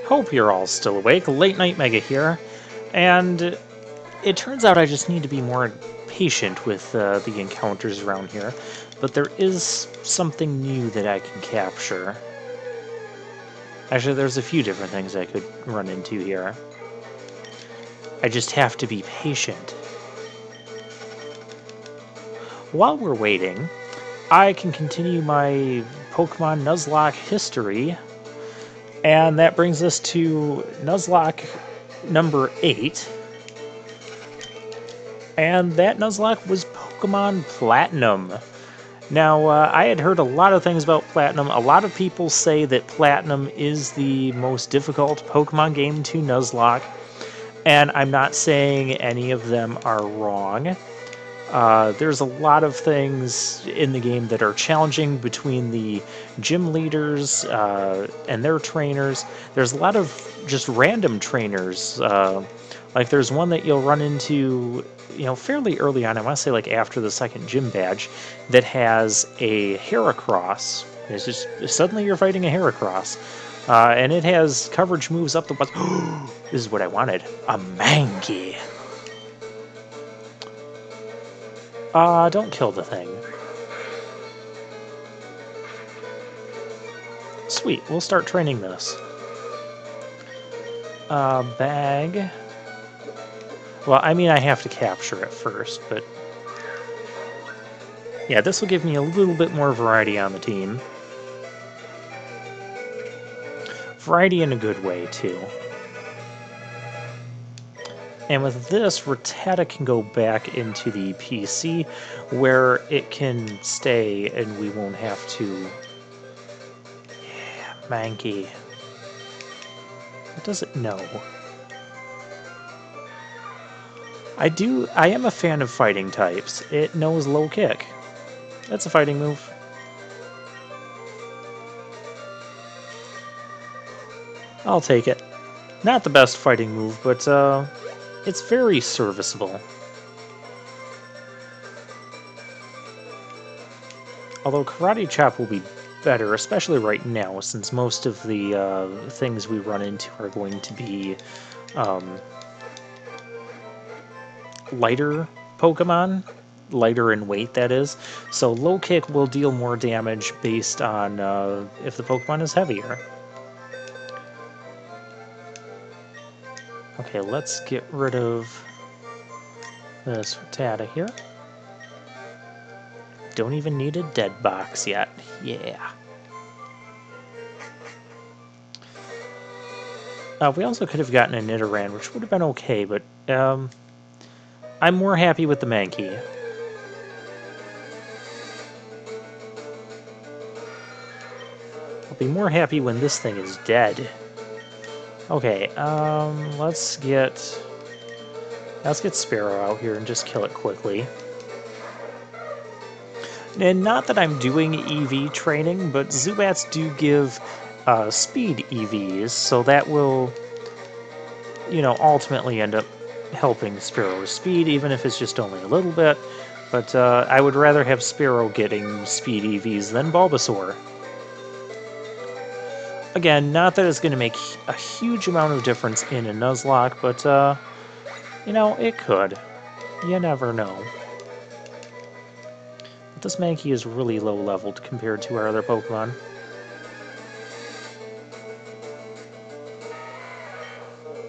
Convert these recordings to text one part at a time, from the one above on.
Hope you're all still awake. Late Night Mega here, and it turns out I just need to be more patient with the encounters around here, but there is something new that I can capture. Actually, there's a few different things I could run into here. I just have to be patient. While we're waiting, I can continue my Pokemon Nuzlocke history. And that brings us to Nuzlocke number 8. And that Nuzlocke was Pokemon Platinum. Now, I had heard a lot of things about Platinum. A lot of people say that Platinum is the most difficult Pokemon game to Nuzlocke. And I'm not saying any of them are wrong. There's a lot of things in the game that are challenging between the gym leaders and their trainers. There's a lot of just random trainers. Like there's one that you'll run into, fairly early on. I want to say like after the second gym badge, that has a Heracross. It's just suddenly you're fighting a Heracross, and it has coverage moves up the butt. This is what I wanted. A Mankey. Don't kill the thing. Sweet, we'll start training this. Bag. Well, I mean, I have to capture it first, but... yeah, this will give me a little bit more variety on the team. Variety in a good way, too. And with this, Rattata can go back into the PC, where it can stay, and we won't have to... yeah, Mankey. What does it know? I am a fan of fighting types. It knows low kick. That's a fighting move. I'll take it. Not the best fighting move, but, it's very serviceable. Although Karate Chop will be better, especially right now, since most of the things we run into are going to be lighter Pokemon. Lighter in weight, that is. So low kick will deal more damage based on if the Pokemon is heavier. Okay, let's get rid of this Rattata here. Don't even need a dead box yet. Yeah. We also could have gotten a Nidoran, which would have been okay, but I'm more happy with the Mankey. I'll be more happy when this thing is dead. Okay, let's get Sparrow out here and just kill it quickly. And not that I'm doing EV training, but Zubats do give speed EVs, so that will, ultimately end up helping Sparrow's speed, even if it's just only a little bit. But I would rather have Sparrow getting speed EVs than Bulbasaur. Again, not that it's going to make a huge amount of difference in a Nuzlocke, but, it could. You never know. But this Mankey is really low-leveled compared to our other Pokemon.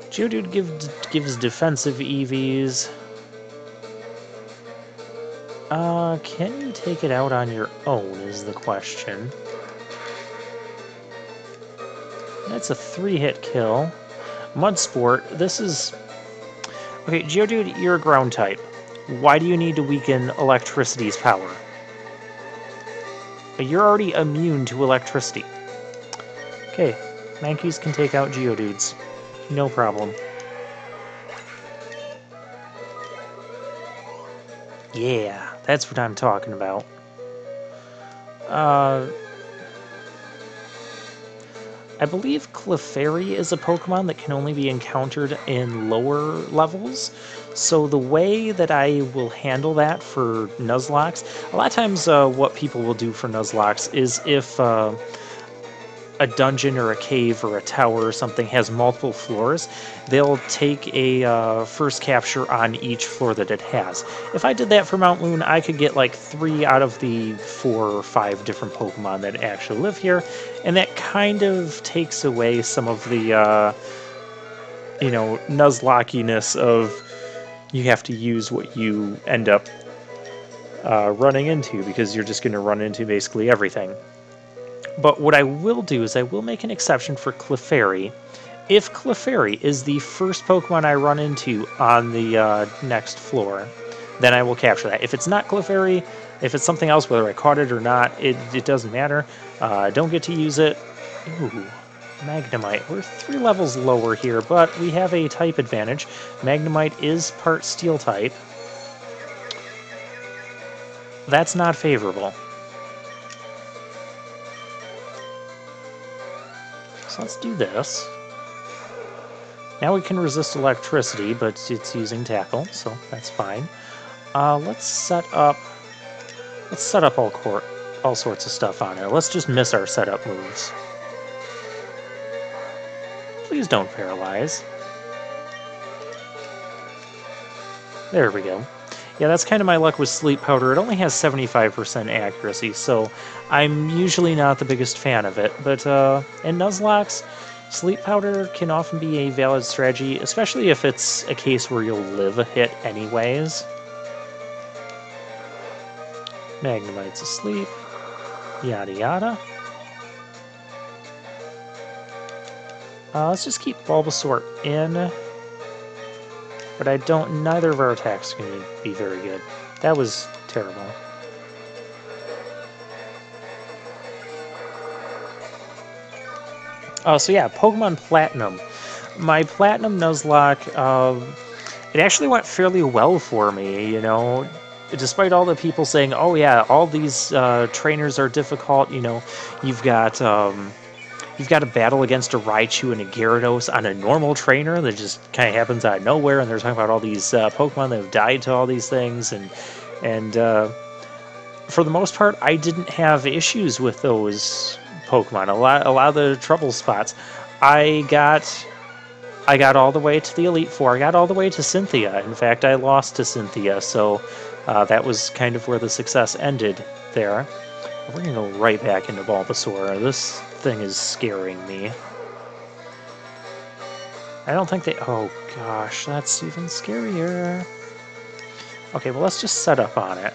Geodude gives defensive EVs. Can you take it out on your own, is the question. That's a 3-hit kill. Mudsport, this is... okay, Geodude, you're a ground type. Why do you need to weaken electricity's power? You're already immune to electricity. Okay, Mankeys can take out Geodudes. No problem. Yeah, that's what I'm talking about. I believe Clefairy is a Pokemon that can only be encountered in lower levels, so the way that I will handle that for Nuzlocks, a lot of times what people will do for Nuzlocke is if a dungeon or a cave or a tower or something has multiple floors, they'll take a first capture on each floor that it has. If I did that for Mount Moon, I could get like 3 out of the 4 or 5 different Pokemon that actually live here, and that kind of takes away some of the, you know, Nuzlockiness of you have to use what you end up running into, because you're just going to run into basically everything. But what I will do is I will make an exception for Clefairy. If Clefairy is the first Pokemon I run into on the next floor, then I will capture that. If it's not Clefairy, if it's something else, whether I caught it or not, it doesn't matter. I don't get to use it. Ooh, Magnemite. We're 3 levels lower here, but we have a type advantage. Magnemite is part Steel type. That's not favorable. So let's do this. Now we can resist electricity, but it's using tackle, so that's fine. Let's set up all sorts of stuff on it. Let's just miss our setup moves. Please don't paralyze. There we go. Yeah, that's kind of my luck with Sleep Powder. It only has 75% accuracy, so I'm usually not the biggest fan of it. But in Nuzlocke, Sleep Powder can often be a valid strategy, especially if it's a case where you'll live a hit anyways. Magnemite's asleep. Yada yada. Let's just keep Bulbasaur in. But neither of our attacks are going to be very good. That was terrible. So yeah, Pokemon Platinum. My Platinum Nuzlocke, it actually went fairly well for me, you know. Despite all the people saying, oh yeah, all these trainers are difficult, you know, you've got a battle against a Raichu and a Gyarados on a normal trainer that just kind of happens out of nowhere, and they're talking about all these Pokemon that have died to all these things, and for the most part, I didn't have issues with those Pokemon. A lot of the trouble spots, I got all the way to the Elite Four. I got all the way to Cynthia. In fact, I lost to Cynthia, so that was kind of where the success ended there. We're going to go right back into Bulbasaur. This thing is scaring me. I don't think they... Oh, gosh, that's even scarier. Okay, well, let's just set up on it.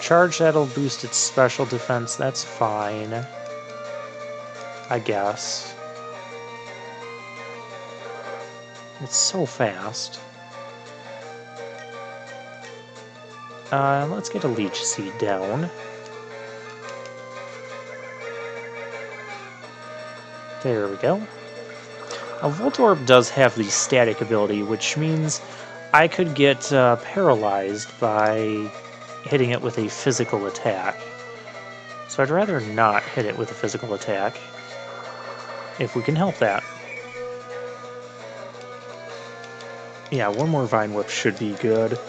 Charge, that'll boost its special defense. That's fine. I guess. It's so fast. Let's get a Leech Seed down. There we go. A Voltorb does have the static ability, which means I could get paralyzed by hitting it with a physical attack. So I'd rather not hit it with a physical attack, if we can help that. Yeah, one more Vine Whip should be good.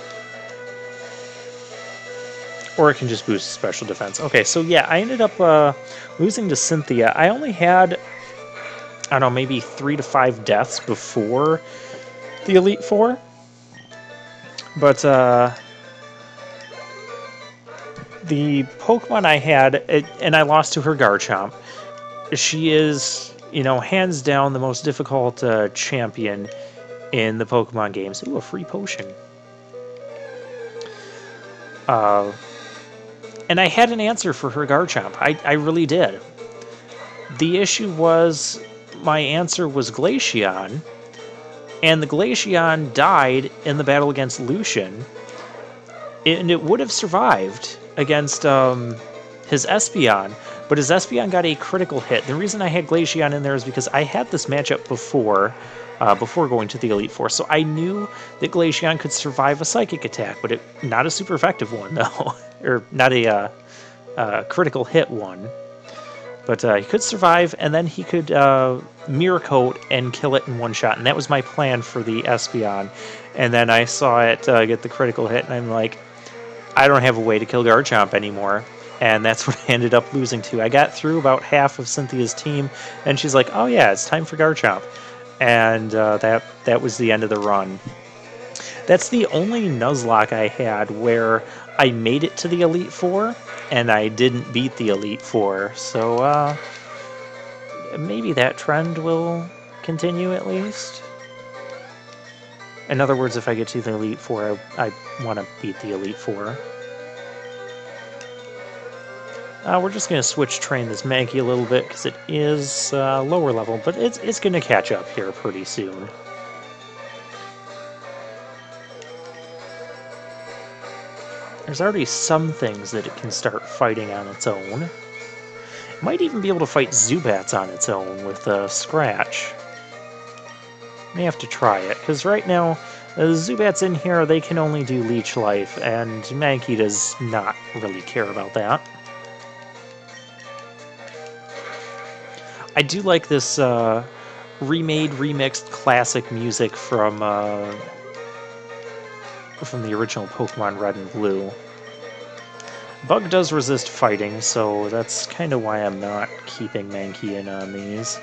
Or it can just boost special defense. Okay, so yeah, I ended up losing to Cynthia. I only had, I don't know, maybe 3 to 5 deaths before the Elite Four. But the Pokemon I had, and I lost to her Garchomp, she is, you know, hands down the most difficult champion in the Pokemon games. Ooh, a free potion. And I had an answer for her Garchomp. I really did. The issue was my answer was Glaceon, and the Glaceon died in the battle against Lucian, and it would have survived against his Espeon, but his Espeon got a critical hit. The reason I had Glaceon in there is because I had this matchup before going to the Elite Four, so I knew that Glaceon could survive a Psychic attack, but not a super effective one, though. Or not a critical hit one. But he could survive, and then he could Mirror Coat and kill it in one shot, and that was my plan for the Espeon. And then I saw it get the critical hit, and I'm like, I don't have a way to kill Garchomp anymore. And that's what I ended up losing to. I got through about half of Cynthia's team, and she's like, "Oh yeah, it's time for Garchomp," and that was the end of the run. That's the only Nuzlocke I had where I made it to the Elite Four, and I didn't beat the Elite Four. So maybe that trend will continue at least. In other words, if I get to the Elite Four, I want to beat the Elite Four. We're just going to switch train this Mankey a little bit because it is lower level, but it's going to catch up here pretty soon. There's already some things that it can start fighting on its own. It might even be able to fight Zubats on its own with a Scratch. May have to try it, because right now, the Zubats in here, they can only do Leech Life, and Mankey does not really care about that. I do like this remade, remixed classic music from the original Pokemon Red and Blue. Bug does resist fighting, so that's kind of why I'm not keeping Mankey in on these.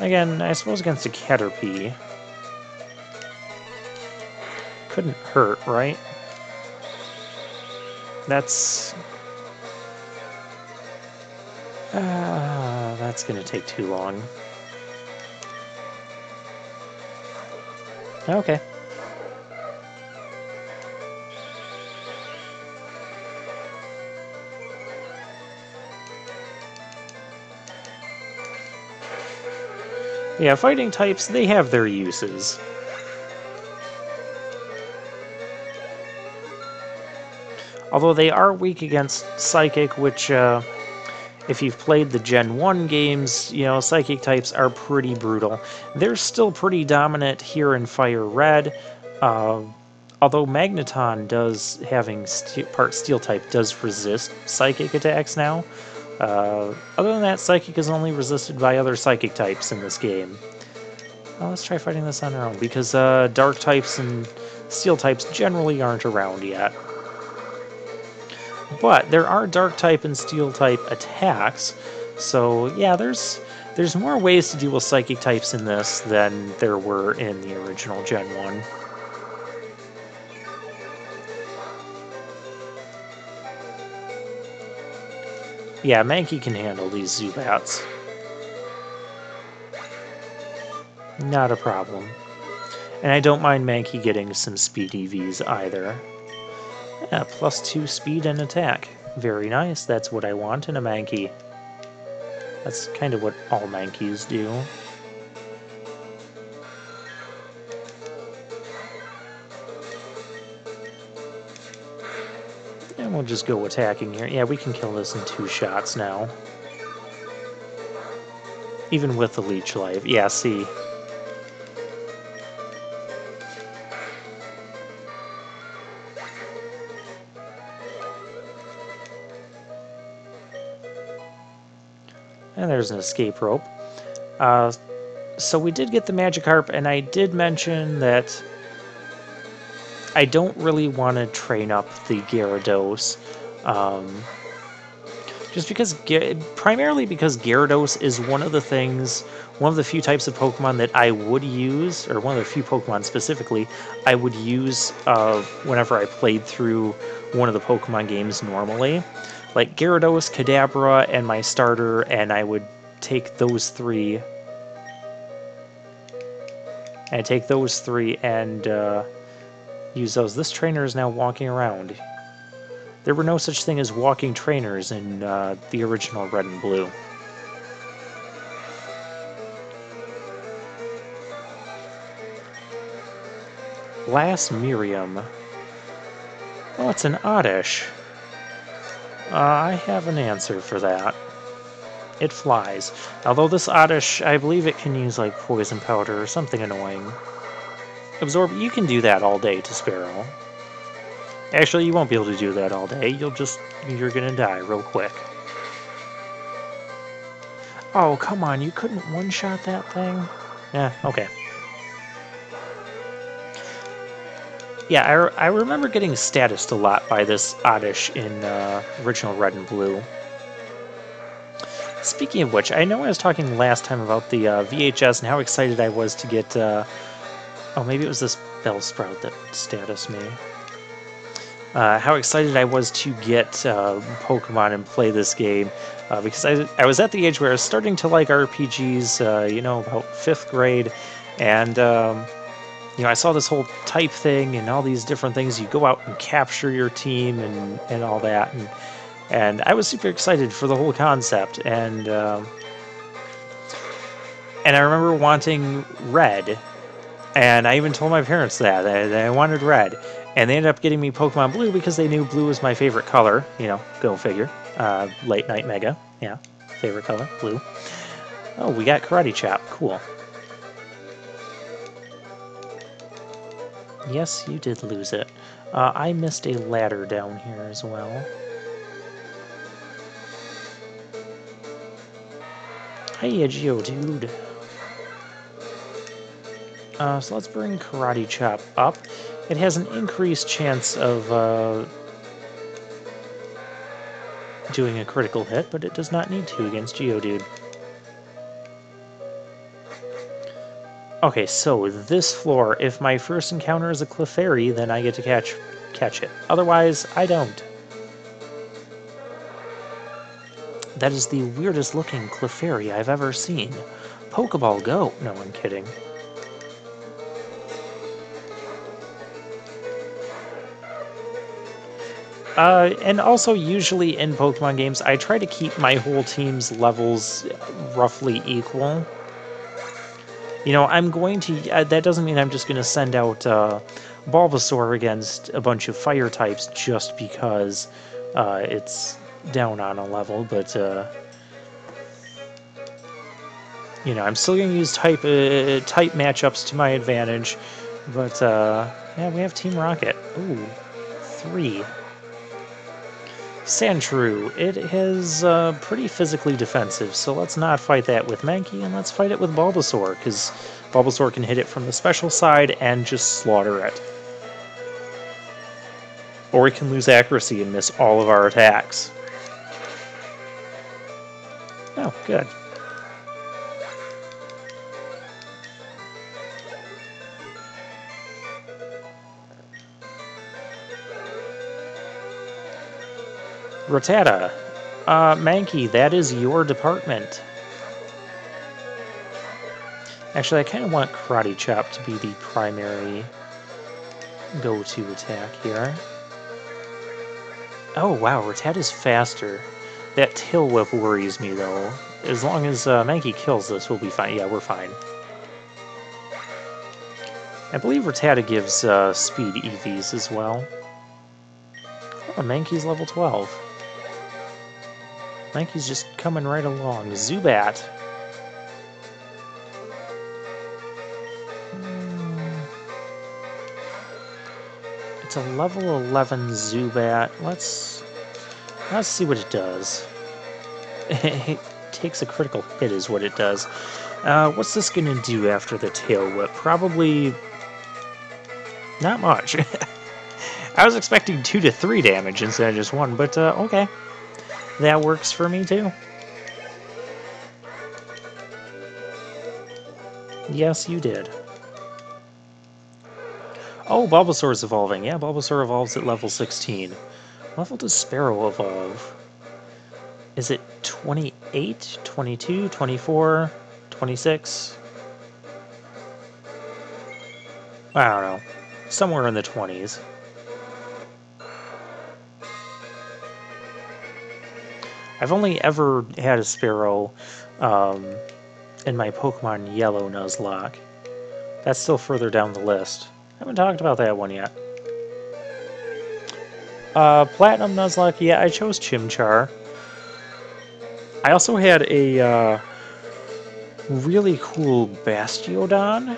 Again, I suppose against a Caterpie. Couldn't hurt, right? That's gonna take too long. Okay. Yeah, fighting types, they have their uses. Although they are weak against Psychic, which, if you've played the Gen 1 games, you know, Psychic types are pretty brutal. They're still pretty dominant here in Fire Red, although Magneton does, having part Steel type, does resist Psychic attacks now. Other than that, Psychic is only resisted by other Psychic types in this game. Well, let's try fighting this on our own, because Dark types and Steel types generally aren't around yet. But there are Dark type and Steel type attacks, so yeah, there's more ways to deal with Psychic types in this than there were in the original Gen 1. Yeah, Mankey can handle these Zubats. Not a problem. And I don't mind Mankey getting some speed EVs either. Yeah, +2 speed and attack. Very nice, that's what I want in a Mankey. That's kind of what all Mankeys do. And we'll just go attacking here. Yeah, we can kill this in 2 shots now. Even with the Leech Life. Yeah, see. And there's an escape rope. So we did get the Magikarp, and I did mention that I don't really want to train up the Gyarados. Just because, primarily because Gyarados is one of the few types of Pokemon that I would use, or one of the few Pokemon specifically, I would use whenever I played through one of the Pokemon games normally. Like Gyarados, Kadabra, and my starter, and I would take those three. And use those. This trainer is now walking around. There were no such thing as walking trainers in the original Red and Blue. Last Miriam. Oh, it's an Oddish. I have an answer for that. It flies. Although this Oddish, I believe it can use like Poison Powder or something annoying. Absorb, you can do that all day to Sparrow. Actually, you won't be able to do that all day. You're gonna die real quick. Oh, come on, you couldn't one-shot that thing? Yeah, okay. Yeah, I remember getting statused a lot by this Oddish in original Red and Blue. Speaking of which, I know I was talking last time about the VHS and how excited I was to get... oh, maybe it was this Bellsprout that statused me. How excited I was to get Pokemon and play this game, because I was at the age where I was starting to like RPGs, you know, about 5th grade, and, you know, I saw this whole type thing and all these different things. You go out and capture your team and all that, and I was super excited for the whole concept, and I remember wanting Red, and I even told my parents that I wanted Red. And they ended up getting me Pokemon Blue because they knew blue was my favorite color. You know, go figure. Late Night Mega. Yeah, favorite color, blue. Oh, we got Karate Chop. Cool. Yes, you did lose it. I missed a ladder down here as well. Hey, Geodude. So let's bring Karate Chop up. It has an increased chance of doing a critical hit, but it does not need to against Geodude. Okay, so this floor, if my first encounter is a Clefairy, then I get to catch it. Otherwise, I don't. That is the weirdest looking Clefairy I've ever seen. Pokeball, go! No, I'm kidding. And also, usually in Pokemon games, I try to keep my whole team's levels roughly equal. You know, I'm going to... that doesn't mean I'm just going to send out Bulbasaur against a bunch of fire types just because it's down on a level, but... you know, I'm still going to use type matchups to my advantage, but yeah, we have Team Rocket. Ooh, 3. Sandshrew, it is pretty physically defensive, so let's not fight that with Mankey, and let's fight it with Bulbasaur, because Bulbasaur can hit it from the special side and just slaughter it. Or it can lose accuracy and miss all of our attacks. Oh, good. Rattata. Mankey, that is your department. Actually, I kind of want Karate Chop to be the primary go-to attack here. Oh, wow, Rattata's faster. That Tail Whip worries me, though. As long as Mankey kills this, we'll be fine. Yeah, we're fine. I believe Rattata gives speed EVs as well. Oh, Mankey's level 12. Mankey's just coming right along. Zubat. It's a level 11 Zubat. Let's see what it does. It takes a critical hit is what it does. What's this gonna do after the Tail Whip? Probably not much. I was expecting 2 to 3 damage instead of just 1, but okay. That works for me too. Yes, you did. Oh, Bulbasaur's evolving. Yeah, Bulbasaur evolves at level 16. What level does Sparrow evolve? Is it 28, 22, 24, 26? I don't know. Somewhere in the 20s. I've only ever had a Sparrow in my Pokemon Yellow Nuzlocke. That's still further down the list. I haven't talked about that one yet. Platinum Nuzlocke, yeah, I chose Chimchar. I also had a really cool Bastiodon,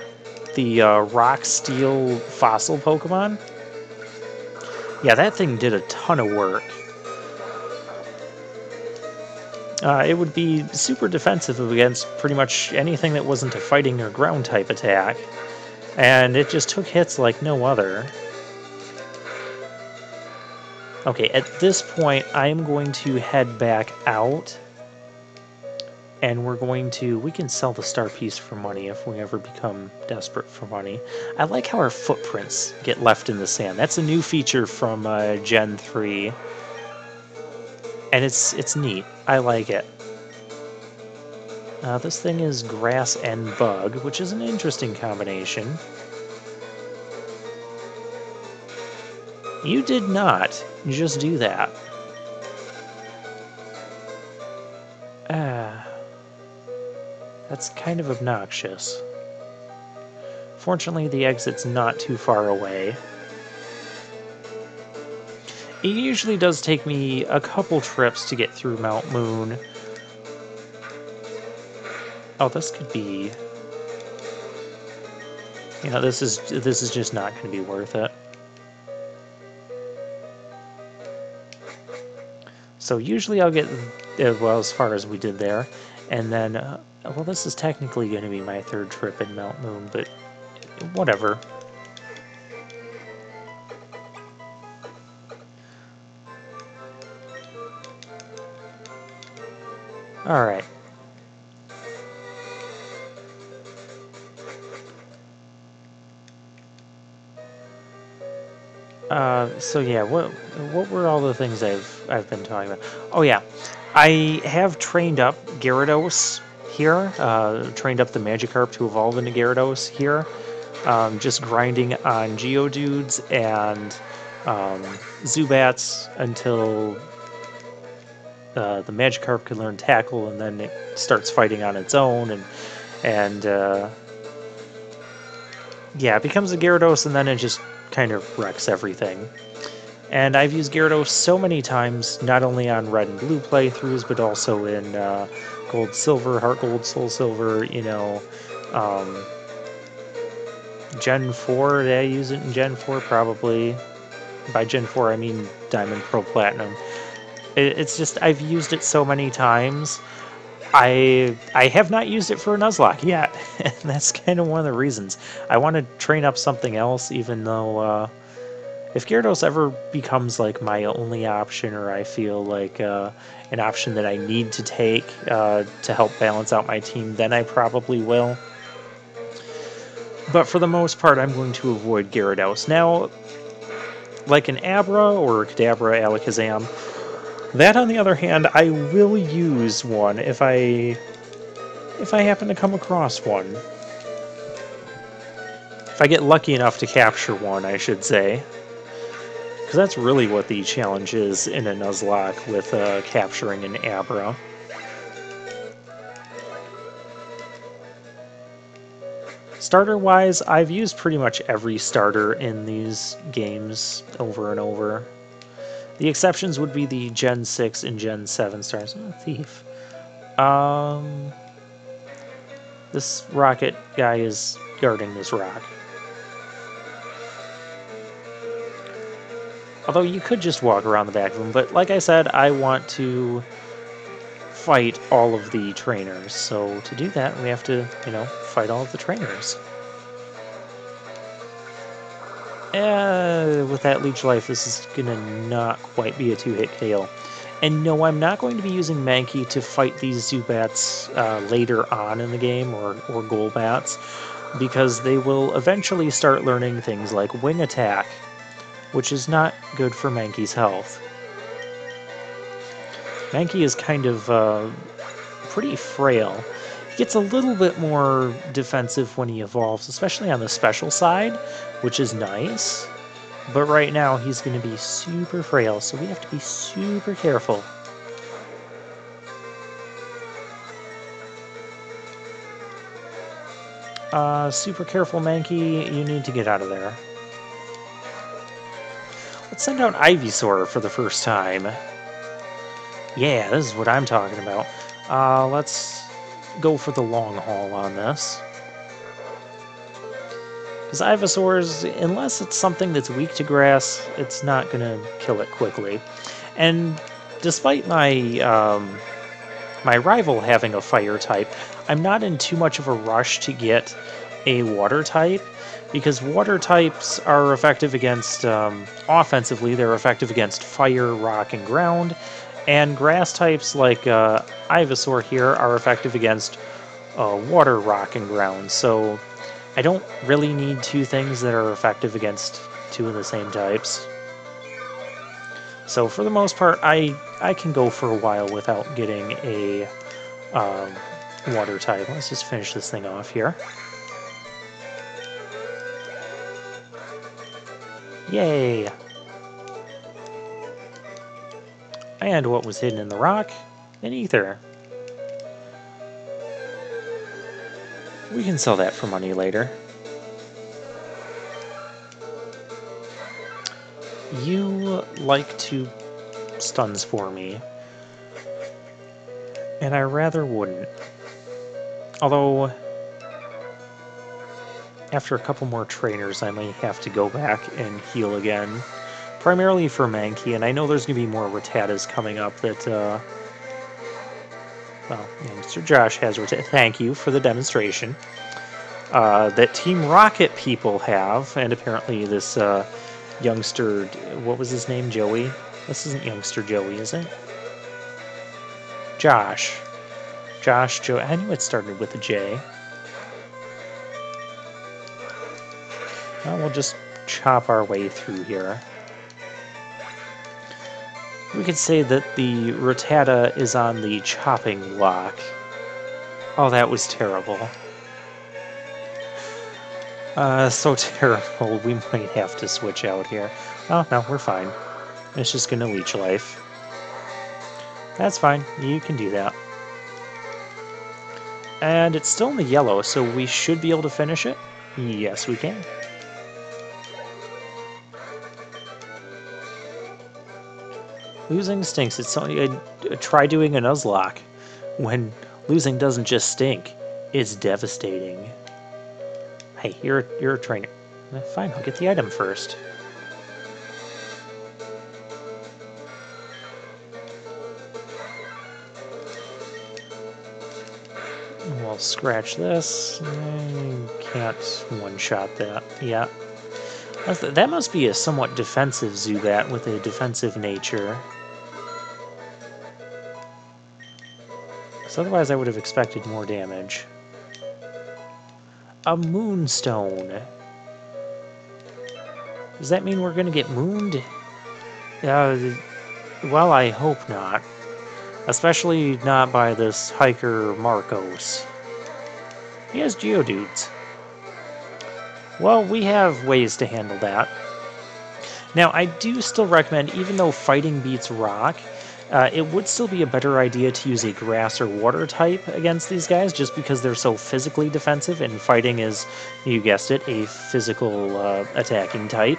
the Rock Steel fossil Pokemon. Yeah, that thing did a ton of work. It would be super defensive against pretty much anything that wasn't a fighting or ground type attack, and it just took hits like no other. Okay, at this point, I'm going to head back out. And we're going to... We can sell the star piece for money if we ever become desperate for money. I like how our footprints get left in the sand. That's a new feature from Gen 3. And it's neat. I like it. This thing is grass and bug, which is an interesting combination. You did not just do that. That's kind of obnoxious. Fortunately, the exit's not too far away. It usually does take me a couple trips to get through Mount Moon. Oh, this could be... You know, this is just not going to be worth it. So usually I'll get, well, as far as we did there, and then, well, this is technically going to be my third trip in Mount Moon, but whatever. Alright. So yeah, what were all the things I've been talking about? Oh yeah, I have trained up Gyarados here, trained up the Magikarp to evolve into Gyarados here, just grinding on Geodudes and Zubats until the Magikarp can learn Tackle, and then it starts fighting on its own, and yeah, it becomes a Gyarados, and then it just kind of wrecks everything. And I've used Gyarados so many times, not only on Red and Blue playthroughs, but also in Gold, Silver, Heart Gold, Soul Silver, you know, Gen 4, did I use it in Gen 4? Probably. By Gen 4, I mean Diamond, Pearl, Platinum. It's just, I've used it so many times. I have not used it for a Nuzlocke yet, and that's kind of one of the reasons. I want to train up something else, even though if Gyarados ever becomes like my only option, or I feel like an option that I need to take to help balance out my team, then I probably will. But for the most part, I'm going to avoid Gyarados. Now, like an Abra or Kadabra, Alakazam, that, on the other hand, I will use one if I happen to come across one. If I get lucky enough to capture one, I should say. Because that's really what the challenge is in a Nuzlocke, with capturing an Abra. Starter-wise, I've used pretty much every starter in these games over and over. The exceptions would be the Gen 6 and Gen 7 stars. Oh, thief. This rocket guy is guarding this rock. Although you could just walk around the back of him, but like I said, I want to fight all of the trainers. So to do that, we have to, you know, fight all of the trainers. With that Leech Life, this is gonna not quite be a two-hit KO. And no, I'm not going to be using Mankey to fight these Zubats later on in the game, or Golbats, because they will eventually start learning things like Wing Attack, which is not good for Mankey's health. Mankey is kind of pretty frail. He gets a little bit more defensive when he evolves, especially on the special side, which is nice. But right now, he's going to be super frail, so we have to be super careful. Super careful, Mankey. You need to get out of there. Let's send out Ivysaur for the first time. Yeah, this is what I'm talking about. Let's go for the long haul on this. Because Ivysaurs, unless it's something that's weak to grass, it's not going to kill it quickly. And despite my my rival having a fire type, I'm not in too much of a rush to get a water type, because water types are effective against, offensively, they're effective against fire, rock, and ground, and grass types like Ivysaur here are effective against water, rock, and ground. So I don't really need two things that are effective against two of the same types. So for the most part, I can go for a while without getting a water type. Let's just finish this thing off here. Yay! And what was hidden in the rock? An ether. We can sell that for money later. You like to stun spore me, and I rather wouldn't. Although, after a couple more trainers, I may have to go back and heal again. Primarily for Mankey, and I know there's going to be more Rattatas coming up that, well, Mr. Josh has Rattata. Thank you for the demonstration. That Team Rocket people have, and apparently this, youngster, what was his name, Joey? This isn't youngster Joey, is it? Josh. Josh, Joey. I knew it started with a J. Well, we'll just chop our way through here. We could say that the Rattata is on the chopping block. Oh, that was terrible. So terrible, we might have to switch out here. Oh, no, we're fine. It's just gonna leech life. That's fine, you can do that. And it's still in the yellow, so we should be able to finish it. Yes, we can. Losing stinks. It's something. Try doing a Nuzlocke. When losing doesn't just stink, it's devastating. Hey, you're a trainer. Fine, I'll get the item first. We'll scratch this. Can't one-shot that. Yeah. That must be a somewhat defensive Zubat with a defensive nature. So otherwise I would have expected more damage. A Moonstone. Does that mean we're going to get mooned? Well, I hope not. Especially not by this hiker Marcos. He has Geodudes. Well, we have ways to handle that. Now, I do still recommend, even though fighting beats rock, it would still be a better idea to use a grass or water type against these guys, just because they're so physically defensive, and fighting is, you guessed it, a physical attacking type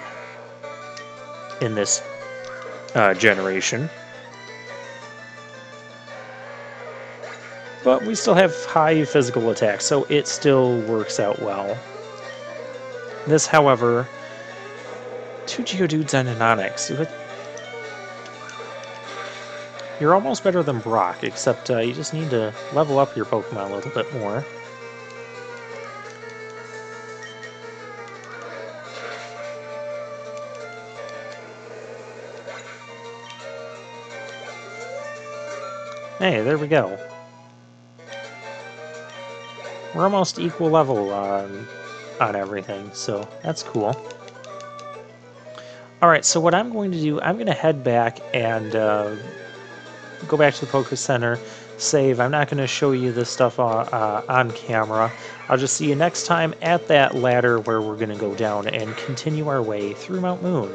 in this generation. But we still have high physical attack, so it still works out well. This, however, 2 Geodudes and an Onix. You're almost better than Brock, except you just need to level up your Pokemon a little bit more. Hey, there we go. We're almost equal level on everything, so that's cool. Alright, so what I'm going to do, I'm going to head back and go back to the Poké Center, save. I'm not going to show you this stuff on camera. I'll just see you next time at that ladder where we're going to go down and continue our way through Mount Moon.